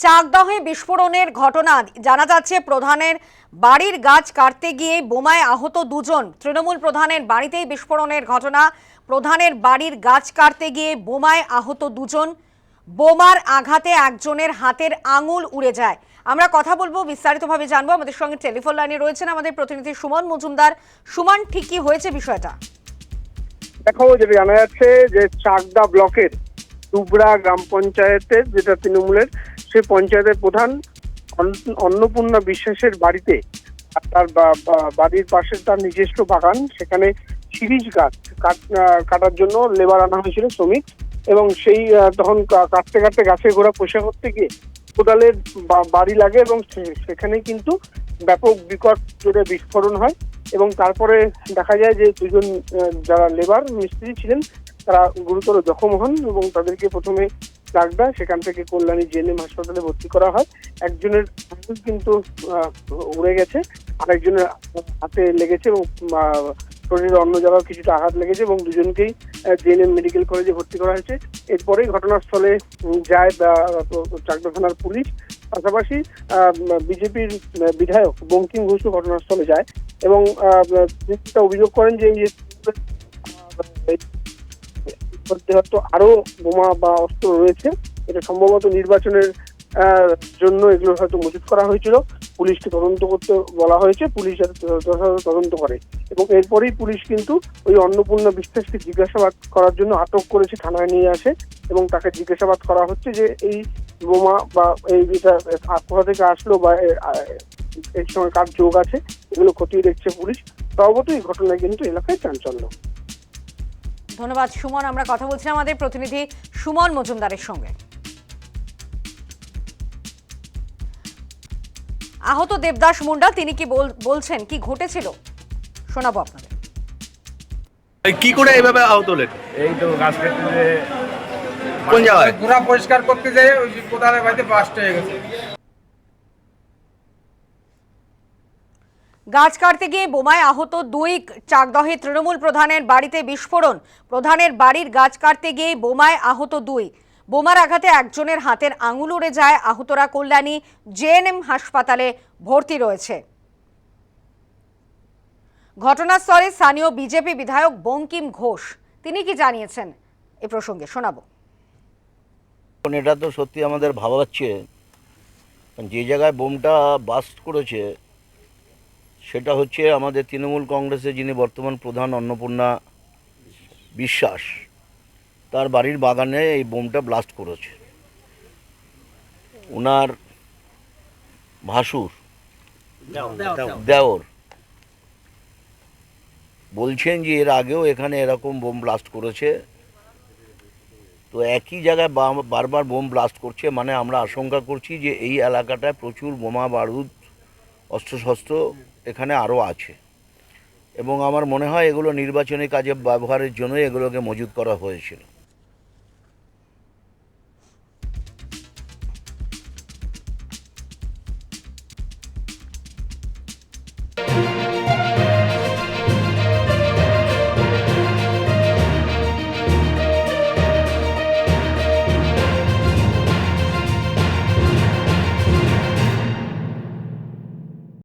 চাকদহে বিস্ফোরণের ঘটনা জানা যাচ্ছে। প্রধানের বাড়ির গাছ কাটতে গিয়ে বোমায় আহত দুজন। তৃণমূল প্রধানের বাড়িতেই বিস্ফোরণের ঘটনা। প্রধানের বাড়ির গাছ কাটতে গিয়ে বোমায় আহত দুজন। বোমার আঘাতে একজনের হাতের আঙুল উড়ে যায়। আমরা কথা বলবো, বিস্তারিতভাবে জানবো। আমাদের সঙ্গে টেলিফোন লাইনে রয়েছেন আমাদের প্রতিনিধি সুমন মজুমদার। সুমন, ঠিক কি হয়েছে বিষয়টা? দেখো, যেটা জানা যাচ্ছে যে চাকদা ব্লকের দুবরা গ্রাম পঞ্চায়েতের, যেটা তৃণমূলের, সেই পঞ্চায়েতের প্রধান অন্নপূর্ণা বিশ্বাসের বাড়িতে, তার বাড়ির পাশে তার নিজস্ব বাগান, সেখানে শিরীষ গাছ কাটার জন্য লেবার আনা হয়েছিল, শ্রমিক। এবং সেই তখন কাটতে কাটতে গাছের গোড়া পয়সা করতে গিয়ে কোদালের বাড়ি লাগে এবং সেখানে কিন্তু ব্যাপক বিকট জোরে বিস্ফোরণ হয়। এবং তারপরে দেখা যায় যে দুজন যারা লেবার মিস্ত্রি ছিলেন তারা গুরুতর জখম হন এবং তাদেরকে প্রথমে চাকদা, সেখান থেকে কল্যাণী জেএনএম হাসপাতালে ভর্তি করা হয়। একজনের আঙুল কিন্তু উড়ে গেছে, আরেকজনের হাতে লেগেছে এবং শরীরের অন্য জায়গায় কিছুটা আঘাত লেগেছে এবং দুজনকেই জেএনএম মেডিকেল কলেজে ভর্তি করা হয়েছে। এরপরেই ঘটনাস্থলে যায় চাকদা থানার পুলিশ, পাশাপাশি বিজেপির বিধায়ক বঙ্কিম ঘোষও ঘটনাস্থলে যায় এবং অভিযোগ করেন যে হয়তো আরো বোমা বা অস্ত্র রয়েছে। এটা সম্ভবত নির্বাচনের জন্য এগুলো হয়তো মজুত করা হয়েছিল। পুলিশকে তদন্ত করতে বলা হয়েছে, পুলিশ যথাযথ তদন্ত করে। এবং এরপরেই পুলিশ কিন্তু ওই অন্নপূর্ণা বিশ্বাসকে জিজ্ঞাসাবাদ করার জন্য আটক করেছে, থানায় নিয়ে আসে এবং তাকে জিজ্ঞাসাবাদ করা হচ্ছে যে এই বোমা বা এই এটা কোথা থেকে আসলো বা এর সঙ্গে কার যোগ আছে, এগুলো খতিয়ে দেখছে পুলিশ। স্বভাবতই এই ঘটনায় কিন্তু এলাকায় চাঞ্চল্য। ধন্যবাদ সুমন। আমরা কথা বলছিলাম আমাদের প্রতিনিধি সুমন মজুমদারের সঙ্গে। আহত দেবদাস মুন্ডা তিনি কি বলছেন, কি ঘটেছিল শোনাবো আপনাদের। কি করে এইভাবে আহত হলেন? এই তো গাছ কেটে কোন জায়গায়? পুরা পরিষ্কার করতে যাই ওই কোদালের বাড়িতে ব্লাস্ট হয়ে গেছে। গাছ কাটতে গিয়ে বোমায় আহত দুই। চাকদহে তৃণমূল প্রধানের বাড়িতে বিস্ফোরণ। প্রধানের বাড়ির গাছ কাটতে গিয়ে বোমায় আহত দুই। বোমার আঘাতে একজনের হাতের আঙুল উড়ে যায়। আহতরা কল্যাণী জেএনএম হাসপাতালে ভর্তি রয়েছে। ঘটনাস্থলে স্থানীয় বিজেপি বিধায়ক বঙ্কিম ঘোষ, তিনি কি জানিয়েছেন এ প্রসঙ্গে শোনাবো। এটা তো সত্যি আমাদের ভাবাচ্ছে, যে জায়গায় বোমটা বাস্ট করেছে সেটা হচ্ছে আমাদের তৃণমূল কংগ্রেসের যিনি বর্তমান প্রধান অন্নপূর্ণা বিশ্বাস, তার বাড়ির বাগানে এই বোমটা ব্লাস্ট করেছে। ওনার ভাসুর দেওর বলছেন যে এর আগেও এখানে এরকম বোম ব্লাস্ট করেছে। তো একই জায়গায় বারবার বোম ব্লাস্ট করছে, মানে আমরা আশঙ্কা করছি যে এই এলাকাটায় প্রচুর বোমা বারুদ অস্ত্রশস্ত্র এখানে আরও আছে এবং আমার মনে হয় এগুলো নির্বাচনী কাজে ব্যবহারের জন্য এগুলোকে মজুত করা হয়েছিল।